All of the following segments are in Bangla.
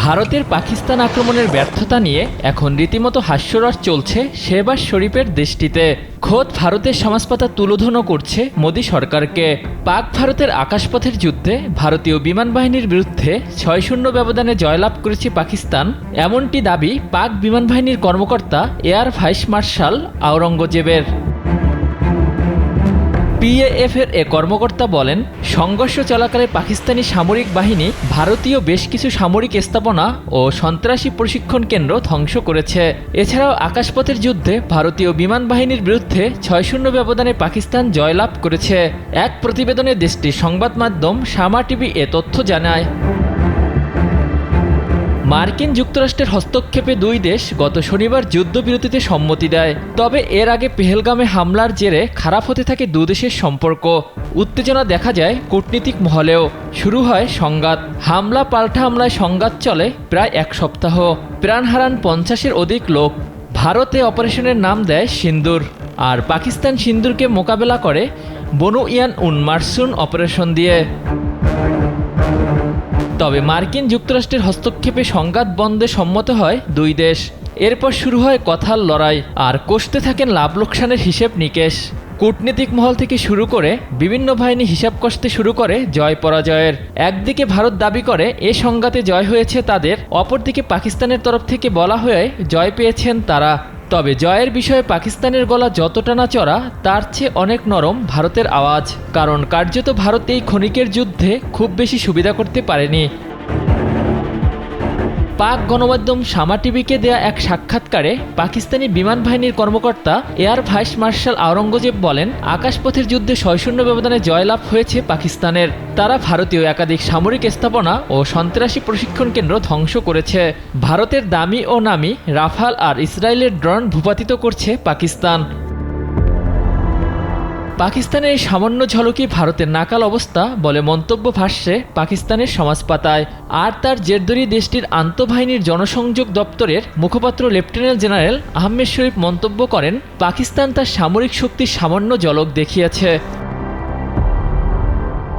ভারতের পাকিস্তান আক্রমণের ব্যর্থতা নিয়ে এখন রীতিমতো হাস্যরস চলছে শেহবাজ শরীফের দেশটিতে। খোদ ভারতের সমাজপাতা তুলোধনো করছে মোদী সরকারকে। পাক ভারতের আকাশপথের যুদ্ধে ভারতীয় বিমান বাহিনীর বিরুদ্ধে ৬-০ ব্যবধানে জয়লাভ করেছে পাকিস্তান, এমনটি দাবি পাক বিমান বাহিনীর কর্মকর্তা এয়ার ভাইস মার্শাল আওরঙ্গজেবের। পিএএফের এ কর্মকর্তা বলেন, সংঘর্ষ চলাকালে পাকিস্তানি সামরিক বাহিনী ভারতীয় বেশ কিছু সামরিক স্থাপনা ও সন্ত্রাসী প্রশিক্ষণ কেন্দ্র ধ্বংস করেছে। এছাড়াও আকাশপথের যুদ্ধে ভারতীয় বিমান বাহিনীর বিরুদ্ধে ৬-০ ব্যবধানে পাকিস্তান জয়লাভ করেছে। এক প্রতিবেদনে দেশটির সংবাদ মাধ্যম শামা টিভি এ তথ্য জানায়। মার্কিন যুক্তরাষ্ট্রের হস্তক্ষেপে দুই দেশ গত শনিবার যুদ্ধবিরতিতে সম্মতি দেয়। তবে এর আগে পেহেলগামে হামলার জেরে খারাপ হতে থাকে দুদেশের সম্পর্ক। উত্তেজনা দেখা যায় কূটনীতিক মহলেও। শুরু হয় সংঘাত। হামলা পাল্টা হামলায় সংঘাত চলে প্রায় এক সপ্তাহ। প্রাণ হারান ৫০-এর অধিক লোক। ভারতে অপারেশনের নাম দেয় সিন্দুর, আর পাকিস্তান সিন্দুরকে মোকাবেলা করে বনু ইয়ান উন মারসুন অপারেশন দিয়ে। তবে মার্কিন যুক্তরাষ্ট্রের হস্তক্ষেপে সংঘাত বন্ধে সম্মত হয় দুই দেশ। এরপর শুরু হয় কথার লড়াই, আর কষতে থাকেন লাভ লোকসানের হিসেব নিকেশ। কূটনীতিক মহল থেকে শুরু করে বিভিন্ন বাহিনী হিসাব কষতে শুরু করে জয় পরাজয়ের। একদিকে ভারত দাবি করে এ সংঘাতে জয় হয়েছে তাদের, অপরদিকে পাকিস্তানের তরফ থেকে বলা হয়ে জয় পেয়েছেন তারা। তবে জয়ের বিষয়ে পাকিস্তানের গলা যতটা না চড়া, তার চেয়ে অনেক নরম ভারতের আওয়াজ। কারণ কার্যত ভারত এই ক্ষণিকের যুদ্ধে খুব বেশি সুবিধা করতে পারেনি। পাক গণমাধ্যম শামা টিভিকে দেয়া এক সাক্ষাৎকারে পাকিস্তানি বিমান বাহিনীর কর্মকর্তা এয়ার ভাইস মার্শাল আওরঙ্গজেব বলেন, আকাশপথের যুদ্ধে ৬-০ ব্যবধানে জয়লাভ হয়েছে পাকিস্তানের। তারা ভারতীয় একাধিক সামরিক স্থাপনা ও সন্ত্রাসী প্রশিক্ষণ কেন্দ্র ধ্বংস করেছে। ভারতের দামি ও নামি রাফাল আর ইসরায়েলের ড্রোন ভূপাতিত করছে পাকিস্তান। পাকিস্তানের এই সামান্য ঝলকই ভারতের নাকাল অবস্থা বলে মন্তব্য ভাসছে পাকিস্তানের সমাজপাতায়। আর তার জের ধরেই দেশটির আন্তঃবাহিনীর জনসংযোগ দপ্তরের মুখপাত্র লেফটেন্যান্ট জেনারেল আহমেদ শরীফ মন্তব্য করেন, পাকিস্তান তার সামরিক শক্তির সামান্য ঝলক দেখিয়েছে।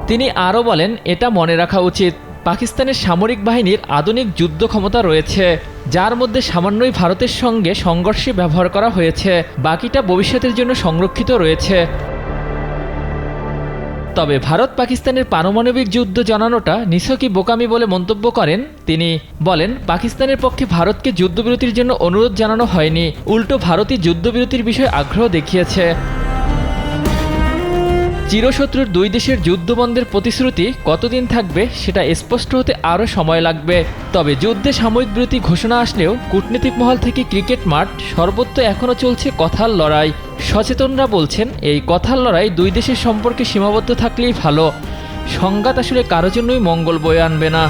তিনি আরও বলেন, এটা মনে রাখা উচিত, পাকিস্তানের সামরিক বাহিনীর আধুনিক যুদ্ধ ক্ষমতা রয়েছে, যার মধ্যে সামান্যই ভারতের সঙ্গে সংঘর্ষে ব্যবহার করা হয়েছে, বাকিটা ভবিষ্যতের জন্য সংরক্ষিত রয়েছে। তবে ভারত পাকিস্তানের পারমাণবিক যুদ্ধ জানানোটা নিছকই বোকামি বলে মন্তব্য করেন তিনি। বলেন, পাকিস্তানের পক্ষে ভারতকে যুদ্ধবিরতির জন্য অনুরোধ জানানো হয়নি, উল্টো ভারতই যুদ্ধবিরতির বিষয়ে আগ্রহ দেখিয়েছে। চিরশত্রুর দুই দেশের যুদ্ধবন্ধের প্রতিশ্রুতি কতদিন থাকবে সেটা স্পষ্ট হতে আরও সময় লাগবে। তবে যুদ্ধে সাময়িক বিরতি ঘোষণা আসলেও কূটনীতিক মহল থেকে ক্রিকেট মাঠ সর্বত্র এখনও চলছে কথার লড়াই। সচেতনরা বলছেন, এই কথার লড়াই দুই দেশের সম্পর্কে সীমাবদ্ধ থাকলেই ভালো। সংঘাত আসলে কারো জন্যই মঙ্গল বয়ে আনবে না।